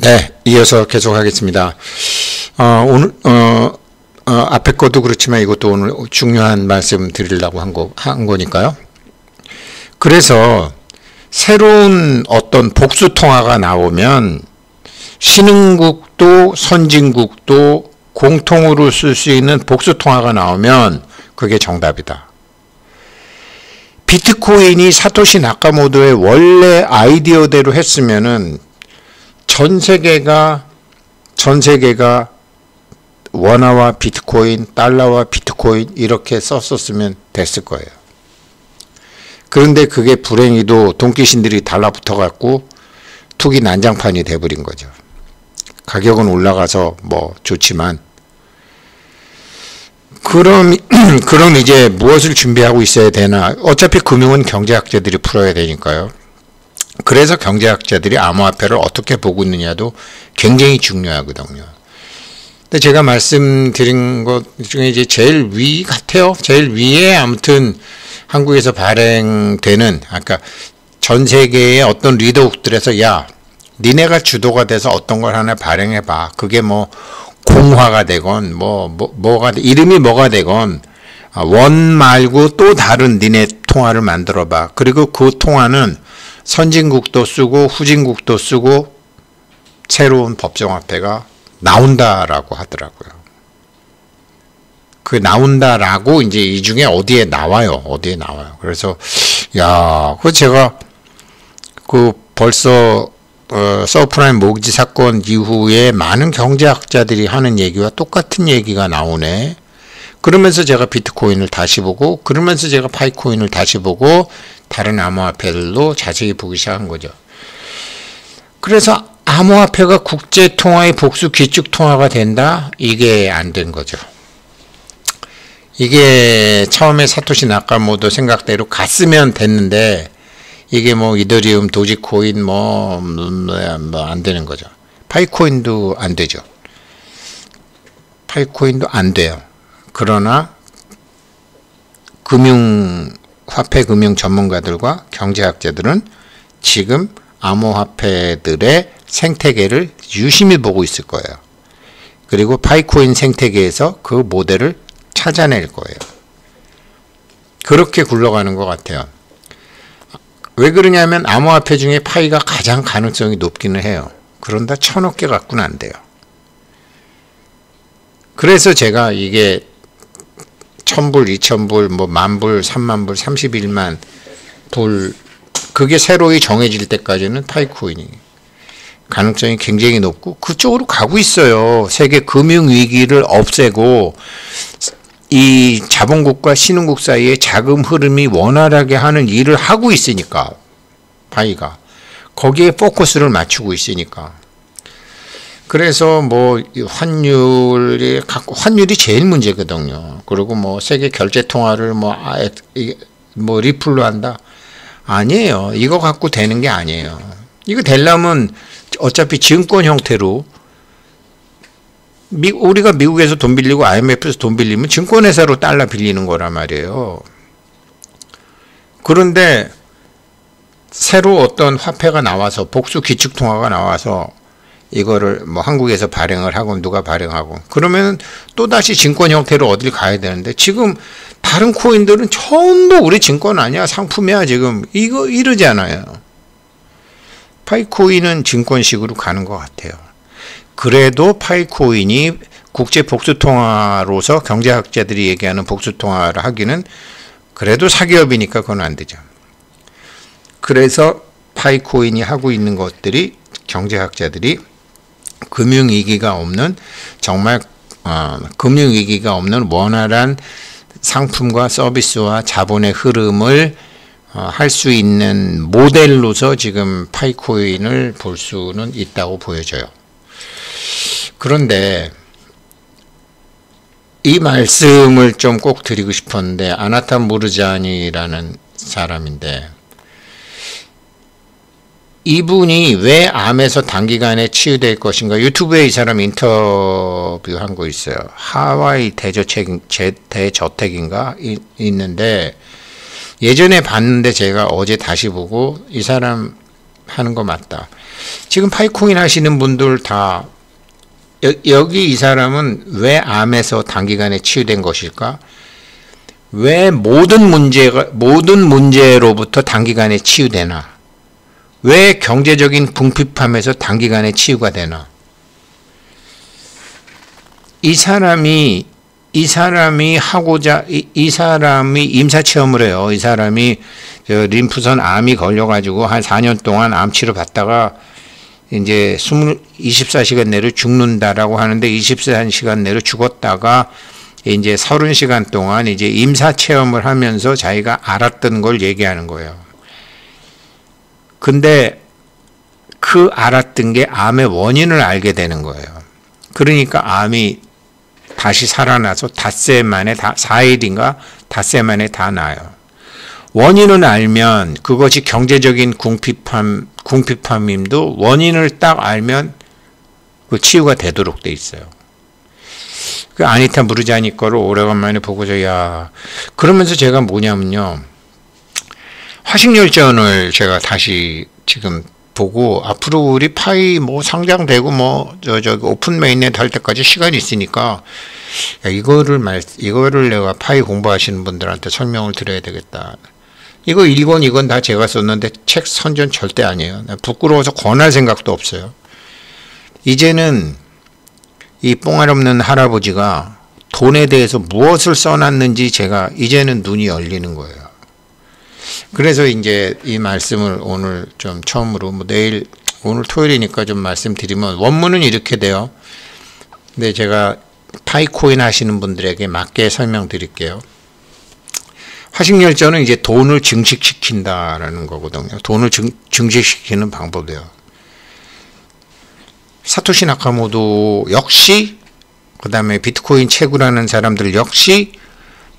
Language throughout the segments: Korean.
네, 이어서 계속하겠습니다. 오늘 앞에 것도 그렇지만 이것도 오늘 중요한 말씀 드리려고 한 거니까요. 그래서 새로운 어떤 복수 통화가 나오면 신흥국도 선진국도 공통으로 쓸 수 있는 복수 통화가 나오면 그게 정답이다. 비트코인이 사토시 나카모토의 원래 아이디어대로 했으면은 전 세계가 원화와 비트코인, 달러와 비트코인 이렇게 썼었으면 됐을 거예요. 그런데 그게 불행히도 돈귀신들이 달라붙어 갖고 투기 난장판이 돼버린 거죠. 가격은 올라가서 뭐 좋지만, 그럼 이제 무엇을 준비하고 있어야 되나? 어차피 금융은 경제학자들이 풀어야 되니까요. 그래서 경제학자들이 암호화폐를 어떻게 보고 있느냐도 굉장히 중요하거든요. 근데 제가 말씀드린 것 중에 이제 제일 위 같아요. 제일 위에 아무튼 한국에서 발행되는, 아까 전 세계의 어떤 리더국들에서 야, 니네가 주도가 돼서 어떤 걸 하나 발행해봐. 그게 뭐 공화가 되건 이름이 뭐가 되건 원 말고 또 다른 니네 통화를 만들어봐. 그리고 그 통화는 선진국도 쓰고 후진국도 쓰고 새로운 법정화폐가 나온다라고 하더라고요. 그 나온다라고 이제 이 중에 어디에 나와요. 그래서 그 제가 벌써 서프라임 모기지 사건 이후에 많은 경제학자들이 하는 얘기와 똑같은 얘기가 나오네. 그러면서 제가 비트코인을 다시 보고, 그러면서 제가 파이코인을 다시 보고 다른 암호화폐들도 자세히 보기 시작한 거죠. 그래서 암호화폐가 국제통화의 복수 기축통화가 된다? 이게 안 된 거죠. 이게 처음에 사토시 나카모토 생각대로 갔으면 됐는데 이게 뭐 이더리움, 도지코인 안 되는 거죠. 파이코인도 안 되죠. 파이코인도 안 돼요. 그러나 화폐 금융 전문가들과 경제학자들은 지금 암호화폐들의 생태계를 유심히 보고 있을 거예요. 그리고 파이코인 생태계에서 그 모델을 찾아낼 거예요. 그렇게 굴러가는 것 같아요. 왜 그러냐면 암호화폐 중에 파이가 가장 가능성이 높기는 해요. 그런데 1000억 개 갖고는 안 돼요. 그래서 제가 이게 1000불, 2000불, 10,000불, 30,000불, 31만 불, 그게 새로이 정해질 때까지는 파이코인이 가능성이 굉장히 높고 그쪽으로 가고 있어요. 세계 금융위기를 없애고 이 자본국과 신흥국 사이의 자금 흐름이 원활하게 하는 일을 하고 있으니까, 파이가 거기에 포커스를 맞추고 있으니까. 그래서 환율이 제일 문제거든요. 그리고 세계 결제 통화를 리플로 한다? 아니에요. 이거 갖고 되는 게 아니에요. 이거 되려면 어차피 증권 형태로, 우리가 미국에서 돈 빌리고 IMF에서 돈 빌리면 증권회사로 달러 빌리는 거란 말이에요. 그런데 새로 어떤 화폐가 나와서 복수 기축통화가 나와서 이거를 한국에서 발행을 하고 누가 발행하고 그러면 또다시 증권 형태로 어딜 가야 되는데, 지금 다른 코인들은 전부 우리 증권 아니야, 상품이야 지금, 이러잖아요. 파이코인은 증권식으로 가는 것 같아요. 그래도 파이코인이 국제 복수통화로서 경제학자들이 얘기하는 복수통화를 하기는 그래도 사기업이니까 그건 안 되죠. 그래서 파이코인이 하고 있는 것들이 경제학자들이 금융위기가 없는, 정말 금융위기가 없는 원활한 상품과 서비스와 자본의 흐름을 할 수 있는 모델로서 지금 파이코인을 볼 수는 있다고 보여져요. 그런데 이 말씀을 좀 꼭 드리고 싶었는데, 아나타 무르자니라는 사람인데, 이분이 왜 암에서 단기간에 치유될 것인가, 유튜브에 이 사람 인터뷰한 거 있어요. 하와이 대저택인가 있는데, 예전에 봤는데 제가 어제 다시 보고 이 사람 하는 거 맞다. 지금 파이코인 하시는 분들 다 여기 이 사람은 왜 암에서 단기간에 치유된 것일까? 왜 모든 문제로부터 단기간에 치유되나? 왜 경제적인 궁핍함에서 단기간에 치유가 되나? 이 사람이 임사체험을 해요. 이 사람이 림프선 암이 걸려가지고 한 4년 동안 암치료 받다가 이제 24시간 내로 죽는다라고 하는데 24시간 내로 죽었다가 이제 30시간 동안 이제 임사체험을 하면서 자기가 알았던 걸 얘기하는 거예요. 근데 그 알았던 게 암의 원인을 알게 되는 거예요. 그러니까 암이 다시 살아나서 닷새 만에 4일인가 닷새 만에 다 나요. 원인을 알면 그것이 경제적인 궁핍함임도 원인을 딱 알면 그 치유가 되도록 돼 있어요. 그 아니타 무르자니 거를 오래간만에 보고서 야 그러면서 제가 뭐냐면요. 화식열전을 제가 다시 지금 보고 앞으로 우리 파이 뭐 상장되고 뭐 저기 오픈 메인넷 할 때까지 시간이 있으니까 야, 이거를 내가 파이 공부하시는 분들한테 설명을 드려야 되겠다. 이거 1권 2권 다 제가 썼는데 책 선전 절대 아니에요. 부끄러워서 권할 생각도 없어요. 이제는 이 뽕알 없는 할아버지가 돈에 대해서 무엇을 써놨는지 제가 이제는 눈이 열리는 거예요. 그래서 이제 이 말씀을 오늘 좀 처음으로 오늘 토요일이니까 좀 말씀드리면 원문은 이렇게 돼요. 근데 제가 파이코인 하시는 분들에게 맞게 설명드릴게요. 화식열전은 이제 돈을 증식시킨다라는 거거든요. 돈을 증식시키는 방법이에요. 사토시 나카모토 역시 그 다음에 비트코인 채굴하는 사람들 역시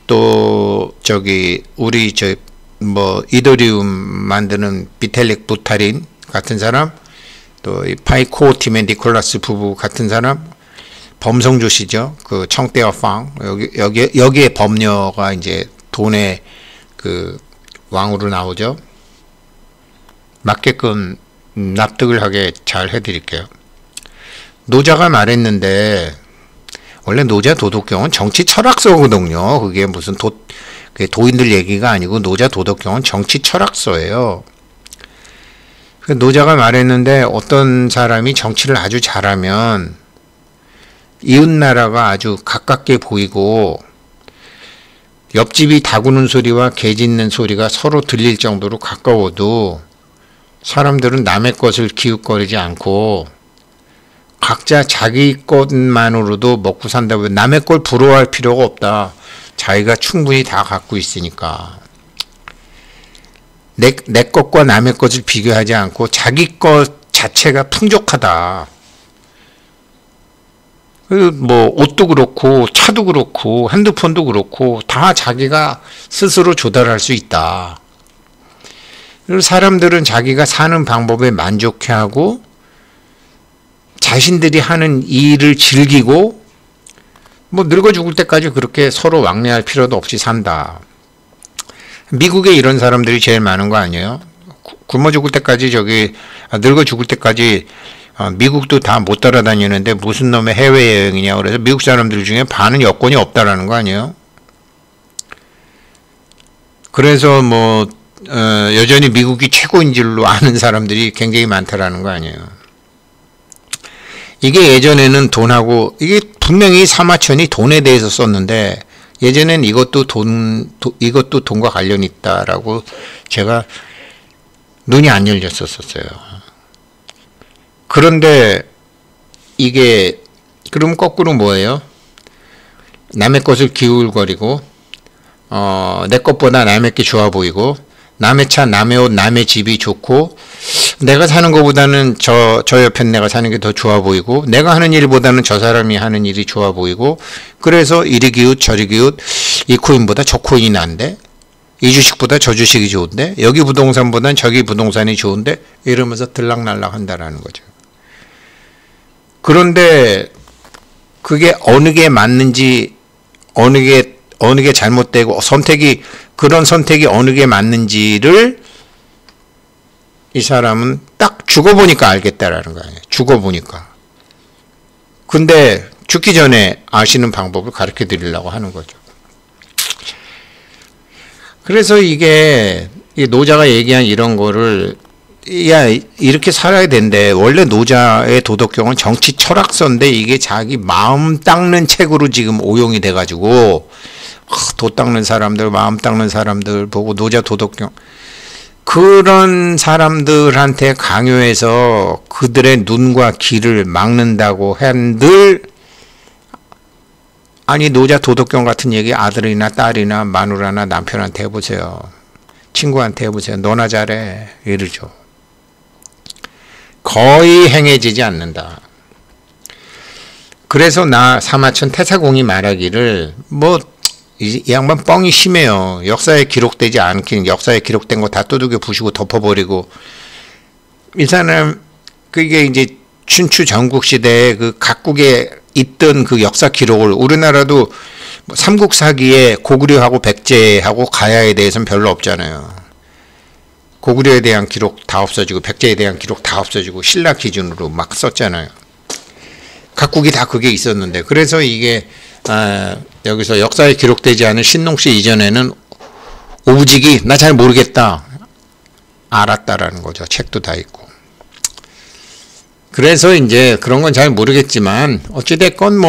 또 저기 우리 뭐 이더리움 만드는 비텔릭 부타린 같은 사람 또 파이코 팀의 니콜라스 부부 같은 사람 범성조 씨죠. 그 청대와 팡 여기에 범녀가 이제 돈의 그 왕으로 나오죠. 맞게끔 납득을 하게 잘 해드릴게요. 노자가 말했는데 원래 노자 도덕경은 정치 철학서거든요. 그게 무슨 도인들 얘기가 아니고 노자 도덕경은 정치 철학서예요. 노자가 말했는데 어떤 사람이 정치를 아주 잘하면 이웃나라가 아주 가깝게 보이고 옆집이 다구는 소리와 개 짖는 소리가 서로 들릴 정도로 가까워도 사람들은 남의 것을 기웃거리지 않고 각자 자기 것만으로도 먹고 산다고 남의 걸 부러워할 필요가 없다. 자기가 충분히 다 갖고 있으니까. 내 것과 남의 것을 비교하지 않고 자기 것 자체가 풍족하다. 뭐 옷도 그렇고 차도 그렇고 핸드폰도 그렇고 다 자기가 스스로 조달할 수 있다. 그리고 사람들은 자기가 사는 방법에 만족해하고 자신들이 하는 일을 즐기고 뭐 늙어 죽을 때까지 그렇게 서로 왕래할 필요도 없이 산다. 미국에 이런 사람들이 제일 많은 거 아니에요? 굶어 죽을 때까지 늙어 죽을 때까지 미국도 다 못 따라다니는데 무슨 놈의 해외여행이냐 그래서 미국 사람들 중에 반은 여권이 없다라는 거 아니에요? 그래서 뭐 여전히 미국이 최고인 줄로 아는 사람들이 굉장히 많다라는 거 아니에요? 이게 예전에는 돈하고 이게 분명히 사마천이 돈에 대해서 썼는데 예전엔 이것도 돈과 관련이 있다라고 제가 눈이 안 열렸었어요. 그런데 이게 그럼 거꾸로 뭐예요? 남의 것을 기울거리고 내 것보다 남의 게 좋아 보이고 남의 차, 남의 옷, 남의 집이 좋고 내가 사는 것보다는 저 옆에 내가 사는 게 더 좋아 보이고 내가 하는 일보다는 저 사람이 하는 일이 좋아 보이고 그래서 이리 기웃 저리 기웃 이 코인보다 저 코인이 난데 이 주식보다 저 주식이 좋은데 여기 부동산보다는 저기 부동산이 좋은데 이러면서 들락날락 한다라는 거죠. 그런데 그게 어느 게 맞는지 어느 게 잘못되고 그런 선택이 어느 게 맞는지를 이 사람은 딱 죽어보니까 알겠다라는 거 아니에요. 죽어보니까. 근데 죽기 전에 아시는 방법을 가르쳐 드리려고 하는 거죠. 그래서 이게 노자가 얘기한 이런 거를 야 이렇게 살아야 된대. 원래 노자의 도덕경은 정치 철학서인데 이게 자기 마음 닦는 책으로 지금 오용이 돼가지고 도 닦는 사람들, 마음 닦는 사람들 보고 노자 도덕경 그런 사람들한테 강요해서 그들의 눈과 귀를 막는다고 한들 아니 노자 도덕경 같은 얘기 아들이나 딸이나 마누라나 남편한테 해보세요. 친구한테 해보세요. 너나 잘해. 이러죠. 거의 행해지지 않는다. 그래서 나 사마천 태사공이 말하기를 이 양반 뻥이 심해요. 역사에 기록되지 않긴 역사에 기록된 거 다 두들겨 부시고 덮어버리고 이 사람 그게 이제 춘추 전국시대에 그 각국에 있던 그 역사 기록을 우리나라도 삼국사기에 고구려하고 백제하고 가야에 대해서는 별로 없잖아요. 고구려에 대한 기록 다 없어지고 백제에 대한 기록 다 없어지고 신라 기준으로 막 썼잖아요. 각국이 다 그게 있었는데 그래서 이게 여기서 역사에 기록되지 않은 신농시 이전에는 오부직이 나 잘 모르겠다 알았다라는 거죠. 책도 다 있고. 그래서 이제 그런 건 잘 모르겠지만 어찌됐건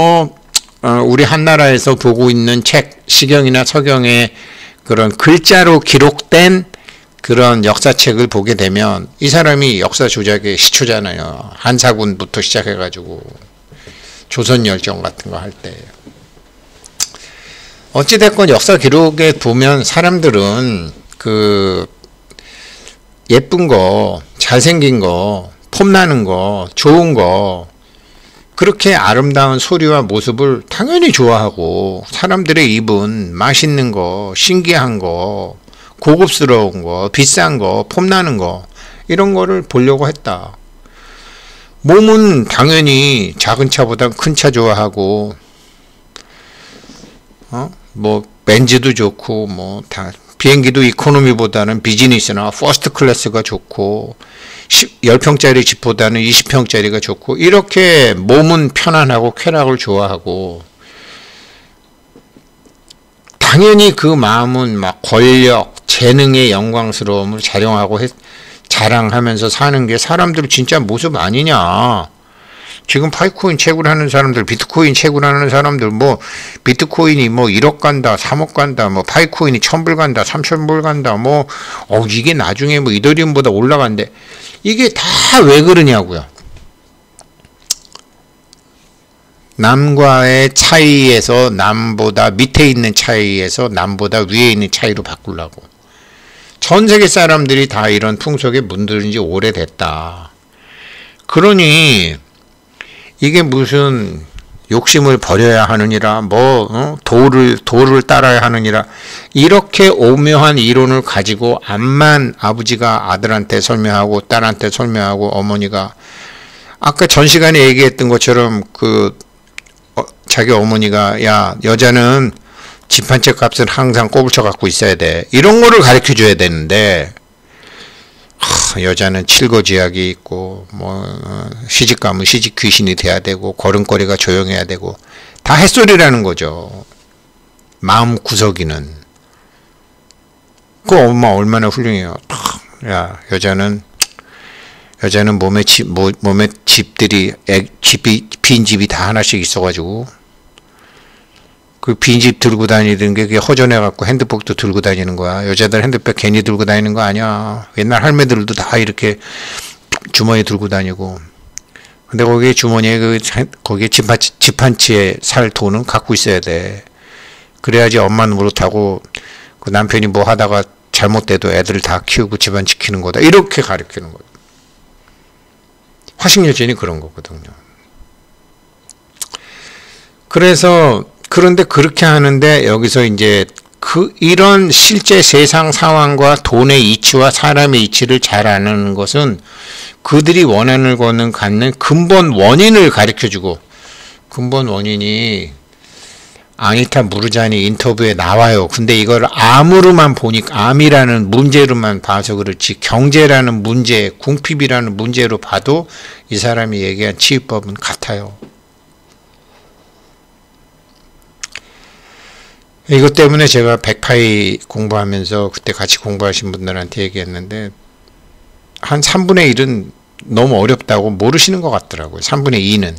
우리 한나라에서 보고 있는 책 시경이나 서경에 그런 글자로 기록된 그런 역사책을 보게 되면 이 사람이 역사 조작의 시초잖아요. 한사군부터 시작해가지고 조선열정 같은 거 할 때. 어찌됐건 역사 기록에 보면 사람들은 그 예쁜 거, 잘생긴 거, 폼나는 거, 좋은 거 그렇게 아름다운 소리와 모습을 당연히 좋아하고 사람들의 입은 맛있는 거, 신기한 거, 고급스러운 거, 비싼 거, 폼나는 거 이런 거를 보려고 했다. 몸은 당연히 작은 차보다 큰 차 좋아하고 벤츠도 좋고 다 비행기도 이코노미보다는 비즈니스나 퍼스트 클래스가 좋고 10평짜리 집보다는 20평짜리가 좋고 이렇게 몸은 편안하고 쾌락을 좋아하고 당연히 그 마음은 막 권력, 재능의 영광스러움을 자랑하면서 사는 게 사람들 진짜 모습 아니냐. 지금 파이코인 채굴하는 사람들, 비트코인 채굴하는 사람들, 비트코인이 1억 간다, 3억 간다, 파이코인이 1000불 간다, 3000불 간다, 이게 나중에 이더리움보다 올라간대. 이게 다 왜 그러냐고요. 남과의 차이에서 남보다 밑에 있는 차이에서 남보다 위에 있는 차이로 바꾸려고. 전 세계 사람들이 다 이런 풍속에 문들은 지 오래됐다. 그러니 이게 무슨 욕심을 버려야 하느니라 도를 따라야 하느니라 이렇게 오묘한 이론을 가지고 암만 아버지가 아들한테 설명하고 딸한테 설명하고 어머니가 아까 전 시간에 얘기했던 것처럼 자기 어머니가 야 여자는 집 한 채 값은 항상 꼬불쳐 갖고 있어야 돼 이런 거를 가르쳐 줘야 되는데 여자는 칠거지약이 있고 시집 가면 시집 귀신이 돼야 되고 걸음걸이가 조용해야 되고 다 햇소리라는 거죠. 마음 구석이는. 그 엄마 얼마나 훌륭해요. 야 여자는 몸에 집들이 빈 집이 다 하나씩 있어가지고 그 빈집 들고 다니던 게 그게 허전해갖고 핸드백도 들고 다니는 거야. 여자들 핸드백 괜히 들고 다니는 거 아니야. 옛날 할매들도 다 이렇게 주머니 들고 다니고. 근데 거기에 주머니에 거기에 집 한 채에 살 돈은 갖고 있어야 돼. 그래야지 엄마는 노릇하고 그 남편이 뭐 하다가 잘못돼도 애들 다 키우고 집안 지키는 거다. 이렇게 가르치는 거야. 화식여전이 그런 거거든요. 그런데 그렇게 하는데 여기서 이제 이런 실제 세상 상황과 돈의 이치와 사람의 이치를 잘 아는 것은 그들이 원한을 갖는 근본 원인을 가르쳐주고 근본 원인이 아니타 무르자니 인터뷰에 나와요. 근데 이걸 암으로만 보니까, 암이라는 문제로만 봐서 그렇지 경제라는 문제, 궁핍이라는 문제로 봐도 이 사람이 얘기한 치유법은 같아요. 이것 때문에 제가 100파이 공부하면서 그때 같이 공부하신 분들한테 얘기했는데, 한 3분의 1은 너무 어렵다고 모르시는 것 같더라고요. 3분의 2는.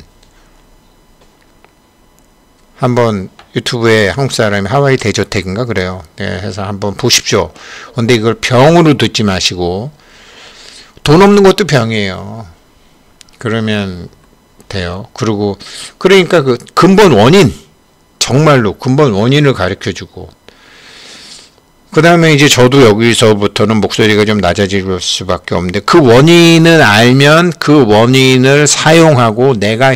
한번 유튜브에 한국 사람이 하와이 대저택인가 그래요. 네, 해서 한번 보십시오. 근데 이걸 병으로 듣지 마시고, 돈 없는 것도 병이에요. 그러면 돼요. 그러니까 그 근본 원인, 정말로 근본 원인을 가르쳐주고, 그 다음에 이제 저도 여기서부터는 목소리가 좀 낮아질 수밖에 없는데, 그 원인을 알면 그 원인을 사용하고 내가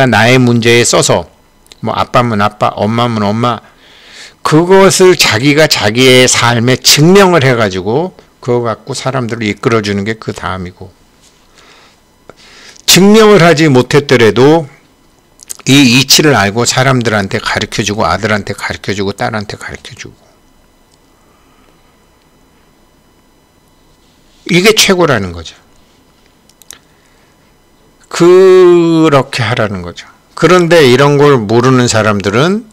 나의 문제에 써서, 뭐 아빠면 아빠, 엄마면 엄마, 그것을 자기가 자기의 삶에 증명을 해가지고 그거 갖고 사람들을 이끌어주는 게 그 다음이고, 증명을 하지 못했더라도 이 이치를 알고 사람들한테 가르쳐주고, 아들한테 가르쳐주고, 딸한테 가르쳐주고, 이게 최고라는 거죠. 그렇게 하라는 거죠. 그런데 이런 걸 모르는 사람들은,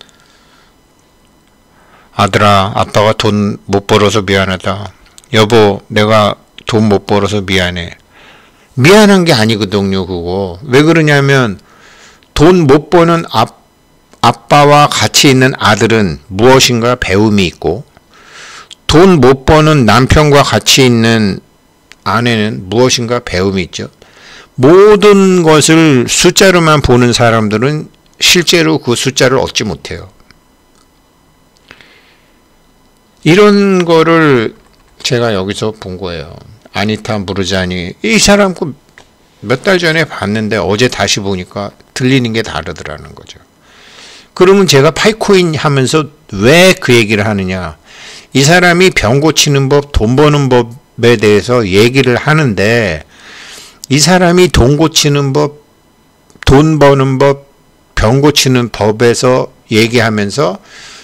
아들아, 아빠가 돈 못 벌어서 미안하다. 여보, 내가 돈 못 벌어서 미안해. 미안한 게 아니거든요, 그거. 왜 그러냐면, 돈 못 버는 아빠와 같이 있는 아들은 무엇인가 배움이 있고, 돈 못 버는 남편과 같이 있는 아내는 무엇인가 배움이 있죠. 모든 것을 숫자로만 보는 사람들은 실제로 그 숫자를 얻지 못해요. 이런 거를 제가 여기서 본 거예요. 아니타 무르자니, 이 사람 몇 달 전에 봤는데 어제 다시 보니까 들리는 게 다르더라는 거죠. 그러면 제가 파이코인 하면서 왜 그 얘기를 하느냐. 이 사람이 병 고치는 법, 돈 버는 법에 대해서 얘기를 하는데, 이 사람이 돈 고치는 법, 돈 버는 법, 병 고치는 법에서 얘기하면서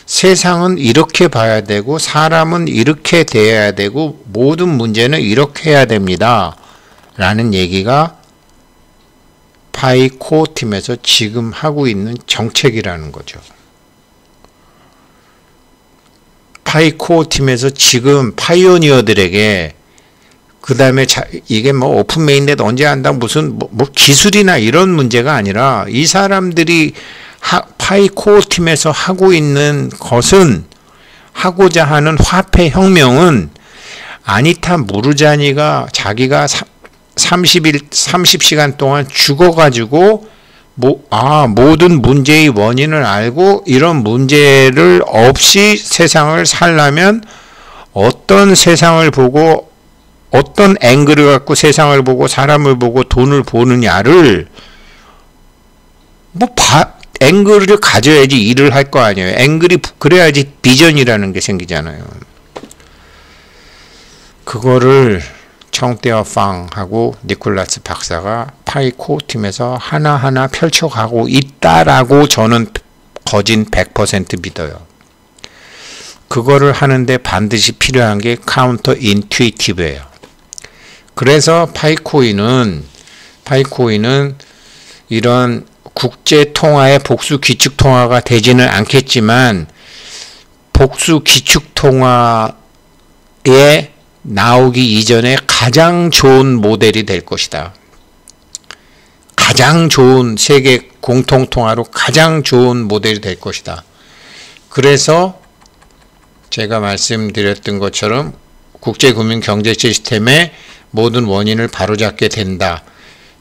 세상은 이렇게 봐야 되고, 사람은 이렇게 대해야 되고, 모든 문제는 이렇게 해야 됩니다 라는 얘기가 파이코 팀에서 지금 하고 있는 정책이라는 거죠. 파이코 팀에서 지금 파이오니어들에게, 그 다음에 이게 뭐 오픈 메인넷 언제 한다, 무슨 뭐 기술이나 이런 문제가 아니라, 이 사람들이 파이코 팀에서 하고 있는 것은, 하고자 하는 화폐 혁명은, 아니타 무르자니가 자기가 30시간 동안 죽어가지고, 모든 문제의 원인을 알고 이런 문제를 없이 세상을 살려면 어떤 세상을 보고, 어떤 앵글을 갖고 세상을 보고 사람을 보고 돈을 보느냐를, 앵글을 가져야지 일을 할 거 아니에요. 앵글이 그래야지 비전이라는 게 생기잖아요. 그거를 청떼어 팡하고 니콜라스 박사가 파이코 팀에서 하나하나 펼쳐가고 있다라고 저는 거진 100% 믿어요. 그거를 하는데 반드시 필요한 게 카운터 인투이티브예요. 그래서 파이코인은 이런 국제 통화의 복수 기축 통화가 되지는 않겠지만, 복수 기축 통화에 나오기 이전에 가장 좋은 모델이 될 것이다. 가장 좋은 세계 공통통화로 가장 좋은 모델이 될 것이다. 그래서 제가 말씀드렸던 것처럼 국제금융 경제 시스템의 모든 원인을 바로잡게 된다.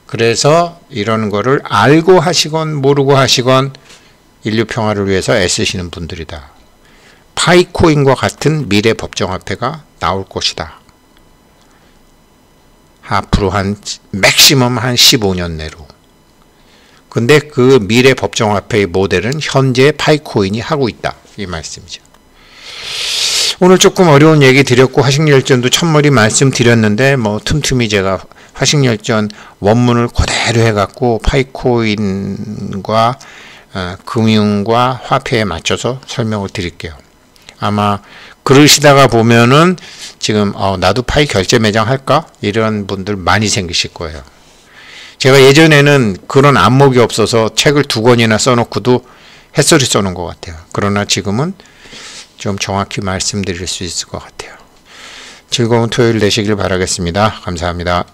그래서 이런 거를 알고 하시건 모르고 하시건 인류 평화를 위해서 애쓰시는 분들이다. 파이코인과 같은 미래 법정화폐가 나올 것이다. 앞으로 맥시멈 한 15년 내로. 근데 그 미래 법정화폐의 모델은 현재 파이코인이 하고 있다. 이 말씀이죠. 오늘 조금 어려운 얘기 드렸고, 화식열전도 첫머리 말씀드렸는데, 뭐 틈틈이 제가 화식열전 원문을 그대로 해갖고 파이코인과 금융과 화폐에 맞춰서 설명을 드릴게요. 아마 그러시다가 보면은 지금 나도 파이 결제 매장 할까? 이런 분들 많이 생기실 거예요. 제가 예전에는 그런 안목이 없어서 책을 2권이나 써놓고도 햇소리 써놓은 것 같아요. 그러나 지금은 좀 정확히 말씀드릴 수 있을 것 같아요. 즐거운 토요일 되시길 바라겠습니다. 감사합니다.